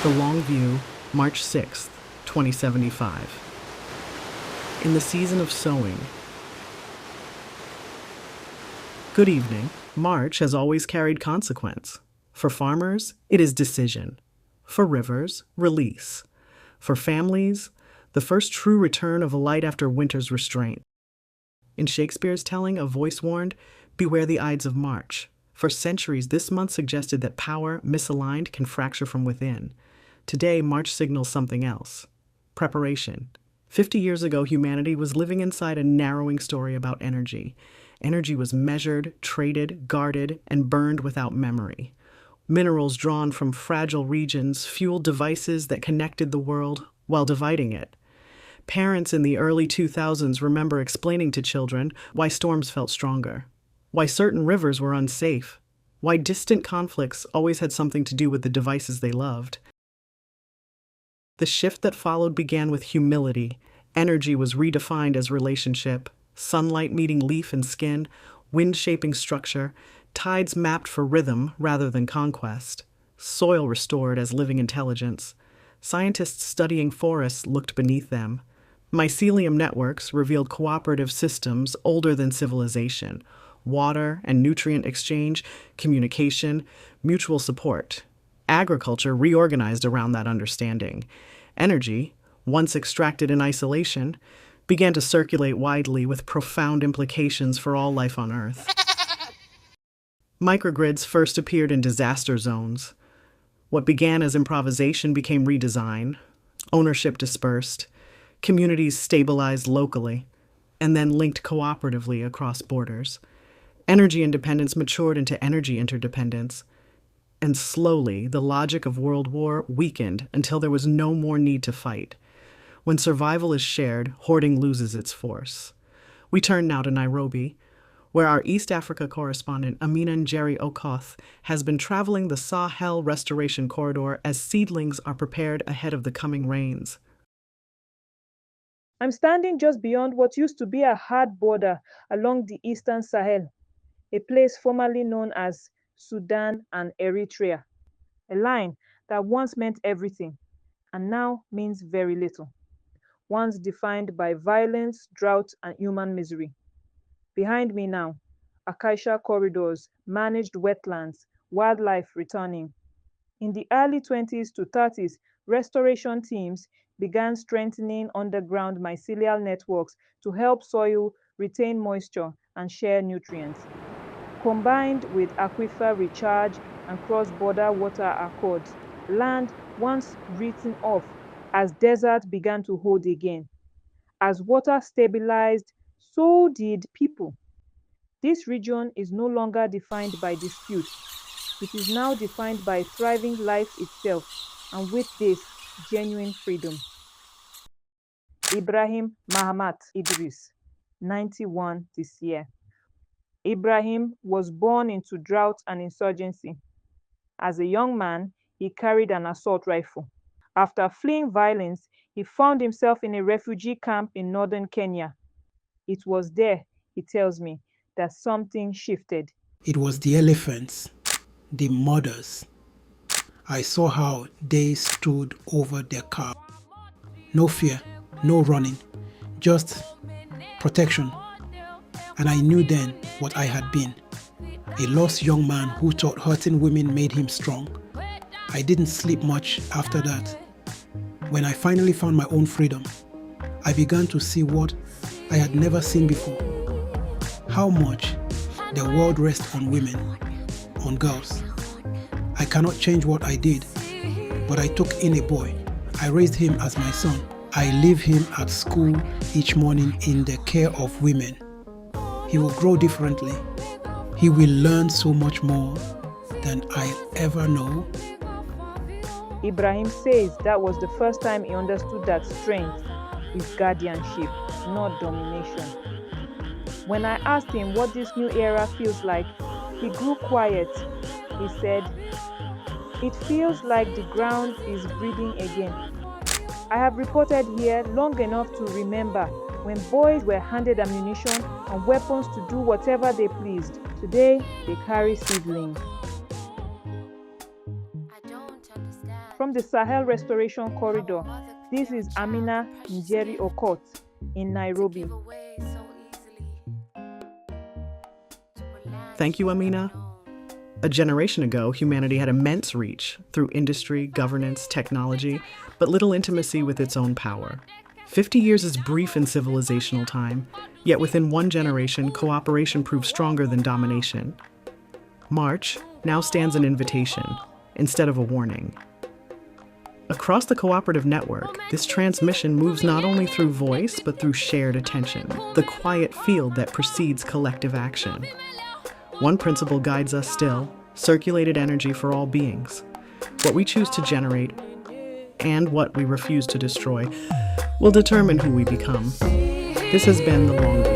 The Long View, March 6th, 2075. In the season of sowing. Good evening. March has always carried consequence. For farmers, it is decision. For rivers, release. For families, the first true return of a light after winter's restraint. In Shakespeare's telling, a voice warned, "Beware the Ides of March." For centuries, this month suggested that power, misaligned, can fracture from within. Today, March signals something else. Preparation. 50 years ago, humanity was living inside a narrowing story about energy. Energy was measured, traded, guarded, and burned without memory. Minerals drawn from fragile regions fueled devices that connected the world while dividing it. Parents in the early 2000s remember explaining to children why storms felt stronger, why certain rivers were unsafe, why distant conflicts always had something to do with the devices they loved. The shift that followed began with humility. Energy was redefined as relationship, sunlight meeting leaf and skin, wind shaping structure, tides mapped for rhythm rather than conquest, soil restored as living intelligence. Scientists studying forests looked beneath them. Mycelium networks revealed cooperative systems older than civilization, water and nutrient exchange, communication, mutual support. Agriculture reorganized around that understanding. Energy, once extracted in isolation, began to circulate widely with profound implications for all life on Earth. Microgrids first appeared in disaster zones. What began as improvisation became redesign, ownership dispersed, communities stabilized locally, and then linked cooperatively across borders. Energy independence matured into energy interdependence, and slowly the logic of world war weakened until there was no more need to fight. When survival is shared, hoarding loses its force. We turn now to Nairobi, where our East Africa correspondent Amina Njeri Okoth has been traveling the Sahel restoration corridor as seedlings are prepared ahead of the coming rains. I'm standing just beyond what used to be a hard border along the eastern Sahel, a place formerly known as Sudan and Eritrea, a line that once meant everything and now means very little, once defined by violence, drought, and human misery. Behind me now, acacia corridors, managed wetlands, wildlife returning. In the early 20s to 30s, restoration teams began strengthening underground mycelial networks to help soil retain moisture and share nutrients. Combined with aquifer recharge and cross-border water accords, land once written off as desert began to hold again. As water stabilized, so did people. This region is no longer defined by dispute. It is now defined by thriving life itself, and with this, genuine freedom. Ibrahim Mahamat Idris, 91 this year. Ibrahim was born into drought and insurgency. As a young man, he carried an assault rifle. After fleeing violence, he found himself in a refugee camp in northern Kenya. It was there, he tells me, that something shifted. It was the elephants, the mothers. I saw how they stood over their calf. No fear, no running, just protection. And I knew then what I had been. A lost young man who thought hurting women made him strong. I didn't sleep much after that. When I finally found my own freedom, I began to see what I had never seen before. How much the world rests on women, on girls. I cannot change what I did, but I took in a boy. I raised him as my son. I leave him at school each morning in the care of women. He will grow differently. He will learn so much more than I'll ever know. Ibrahim says that was the first time he understood that strength is guardianship, not domination. When I asked him what this new era feels like, he grew quiet. He said, "It feels like the ground is breathing again." I have reported here long enough to remember when boys were handed ammunition and weapons to do whatever they pleased. Today, they carry seedlings. I don't understand. From the Sahel Restoration Corridor, this is Amina Njeri Okot in Nairobi. Thank you, Amina. A generation ago, humanity had immense reach through industry, governance, technology, but little intimacy with its own power. 50 years is brief in civilizational time, yet within one generation, cooperation proved stronger than domination. March now stands an invitation instead of a warning. Across the cooperative network, this transmission moves not only through voice, but through shared attention, the quiet field that precedes collective action. One principle guides us still: circulated energy for all beings. What we choose to generate and what we refuse to destroy will determine who we become. This has been The Long View.